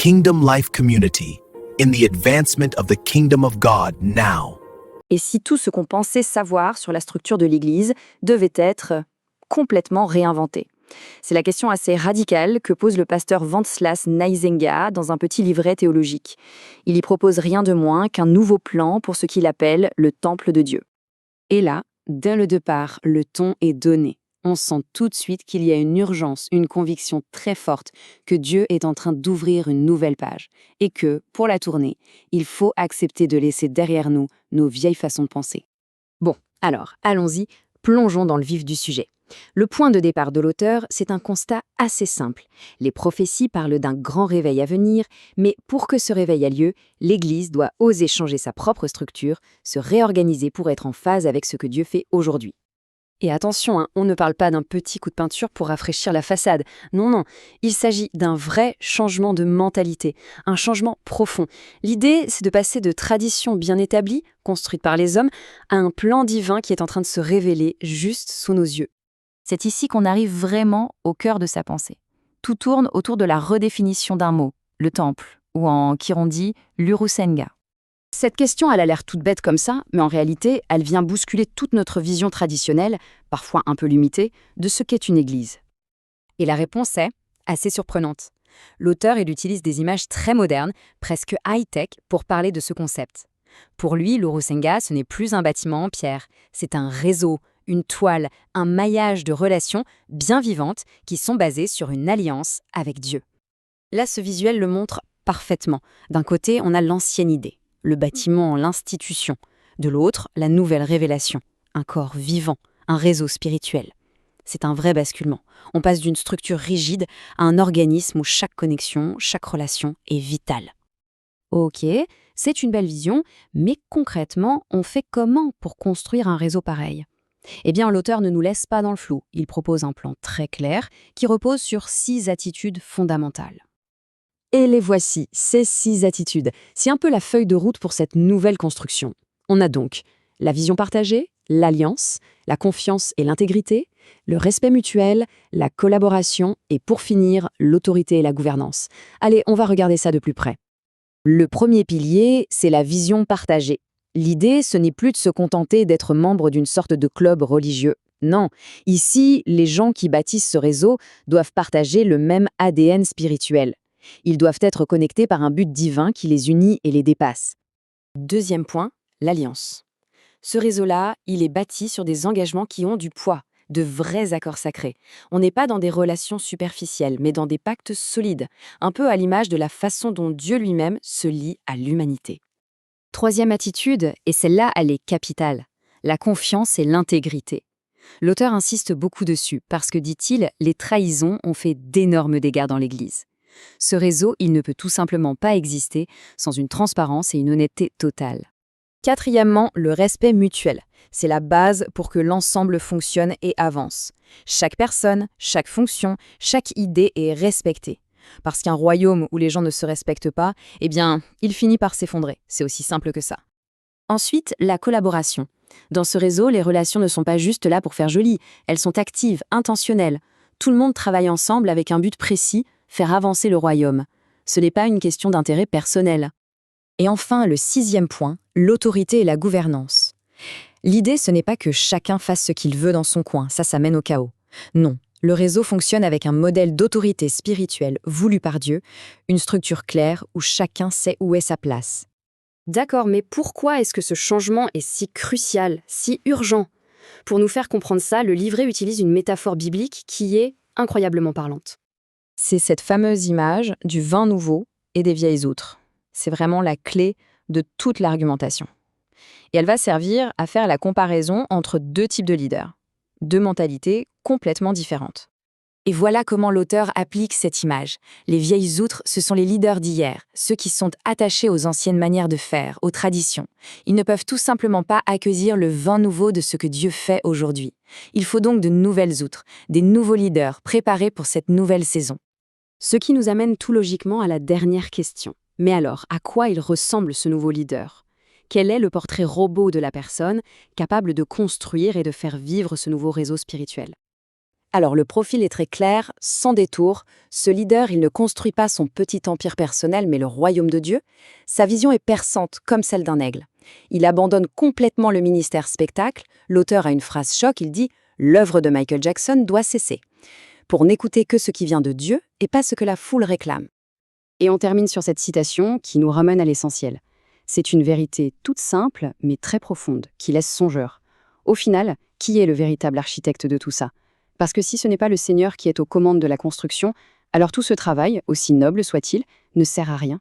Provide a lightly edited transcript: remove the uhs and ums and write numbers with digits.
Kingdom Life Community in the advancement of the kingdom of God now. Et si tout ce qu'on pensait savoir sur la structure de l'Église devait être complètement réinventé? C'est la question assez radicale que pose le pasteur Wenceslas Neisenga dans un petit livret théologique. Il y propose rien de moins qu'un nouveau plan pour ce qu'il appelle le temple de Dieu. Et là, dès le départ, le ton est donné. On sent tout de suite qu'il y a une urgence, une conviction très forte que Dieu est en train d'ouvrir une nouvelle page et que, pour la tourner, il faut accepter de laisser derrière nous nos vieilles façons de penser. Bon, alors, allons-y, plongeons dans le vif du sujet. Le point de départ de l'auteur, c'est un constat assez simple. Les prophéties parlent d'un grand réveil à venir, mais pour que ce réveil ait lieu, l'Église doit oser changer sa propre structure, se réorganiser pour être en phase avec ce que Dieu fait aujourd'hui. Et attention, on ne parle pas d'un petit coup de peinture pour rafraîchir la façade. Non, il s'agit d'un vrai changement de mentalité, un changement profond. L'idée, c'est de passer de traditions bien établies, construites par les hommes, à un plan divin qui est en train de se révéler juste sous nos yeux. C'est ici qu'on arrive vraiment au cœur de sa pensée. Tout tourne autour de la redéfinition d'un mot, le temple, ou en kirundi, l'urusenga. Cette question, elle a l'air toute bête comme ça, mais en réalité, elle vient bousculer toute notre vision traditionnelle, parfois un peu limitée, de ce qu'est une église. Et la réponse est assez surprenante. L'auteur, il utilise des images très modernes, presque high-tech, pour parler de ce concept. Pour lui, l'urusenga, ce n'est plus un bâtiment en pierre, c'est un réseau, une toile, un maillage de relations bien vivantes qui sont basées sur une alliance avec Dieu. Là, ce visuel le montre parfaitement. D'un côté, on a l'ancienne idée, le bâtiment, l'institution. De l'autre, la nouvelle révélation, un corps vivant, un réseau spirituel. C'est un vrai basculement. On passe d'une structure rigide à un organisme où chaque connexion, chaque relation est vitale. Ok, c'est une belle vision, mais concrètement, on fait comment pour construire un réseau pareil ? Eh bien, l'auteur ne nous laisse pas dans le flou. Il propose un plan très clair qui repose sur 6 attitudes fondamentales. Et les voici, ces 6 attitudes. C'est un peu la feuille de route pour cette nouvelle construction. On a donc la vision partagée, l'alliance, la confiance et l'intégrité, le respect mutuel, la collaboration et pour finir, l'autorité et la gouvernance. Allez, on va regarder ça de plus près. Le premier pilier, c'est la vision partagée. L'idée, ce n'est plus de se contenter d'être membre d'une sorte de club religieux. Non, ici, les gens qui bâtissent ce réseau doivent partager le même ADN spirituel. Ils doivent être connectés par un but divin qui les unit et les dépasse. Deuxième point, l'alliance. Ce réseau-là, il est bâti sur des engagements qui ont du poids, de vrais accords sacrés. On n'est pas dans des relations superficielles, mais dans des pactes solides, un peu à l'image de la façon dont Dieu lui-même se lie à l'humanité. Troisième attitude, et celle-là, elle est capitale, la confiance et l'intégrité. L'auteur insiste beaucoup dessus parce que, dit-il, les trahisons ont fait d'énormes dégâts dans l'Église. Ce réseau, il ne peut tout simplement pas exister sans une transparence et une honnêteté totale. Quatrièmement, le respect mutuel. C'est la base pour que l'ensemble fonctionne et avance. Chaque personne, chaque fonction, chaque idée est respectée. Parce qu'un royaume où les gens ne se respectent pas, eh bien, il finit par s'effondrer. C'est aussi simple que ça. Ensuite, la collaboration. Dans ce réseau, les relations ne sont pas juste là pour faire joli. Elles sont actives, intentionnelles. Tout le monde travaille ensemble avec un but précis, faire avancer le royaume. Ce n'est pas une question d'intérêt personnel. Et enfin, le 6e point, l'autorité et la gouvernance. L'idée, ce n'est pas que chacun fasse ce qu'il veut dans son coin, ça mène au chaos. Non, le réseau fonctionne avec un modèle d'autorité spirituelle voulu par Dieu, une structure claire où chacun sait où est sa place. D'accord, mais pourquoi est-ce que ce changement est si crucial, si urgent ? Pour nous faire comprendre ça, le livret utilise une métaphore biblique qui est incroyablement parlante. C'est cette fameuse image du vin nouveau et des vieilles outres. C'est vraiment la clé de toute l'argumentation. Et elle va servir à faire la comparaison entre 2 types de leaders, 2 mentalités complètement différentes. Et voilà comment l'auteur applique cette image. Les vieilles outres, ce sont les leaders d'hier, ceux qui sont attachés aux anciennes manières de faire, aux traditions. Ils ne peuvent tout simplement pas accueillir le vin nouveau de ce que Dieu fait aujourd'hui. Il faut donc de nouvelles outres, des nouveaux leaders préparés pour cette nouvelle saison. Ce qui nous amène tout logiquement à la dernière question. Mais alors, à quoi il ressemble ce nouveau leader ? Quel est le portrait robot de la personne capable de construire et de faire vivre ce nouveau réseau spirituel ? Alors le profil est très clair, sans détour. Ce leader, il ne construit pas son petit empire personnel, mais le royaume de Dieu. Sa vision est perçante, comme celle d'un aigle. Il abandonne complètement le ministère spectacle. L'auteur a une phrase choc, il dit « L'œuvre de Michael Jackson doit cesser », pour n'écouter que ce qui vient de Dieu et pas ce que la foule réclame. Et on termine sur cette citation qui nous ramène à l'essentiel. C'est une vérité toute simple, mais très profonde, qui laisse songeur. Au final, qui est le véritable architecte de tout ça? Parce que si ce n'est pas le Seigneur qui est aux commandes de la construction, alors tout ce travail, aussi noble soit-il, ne sert à rien.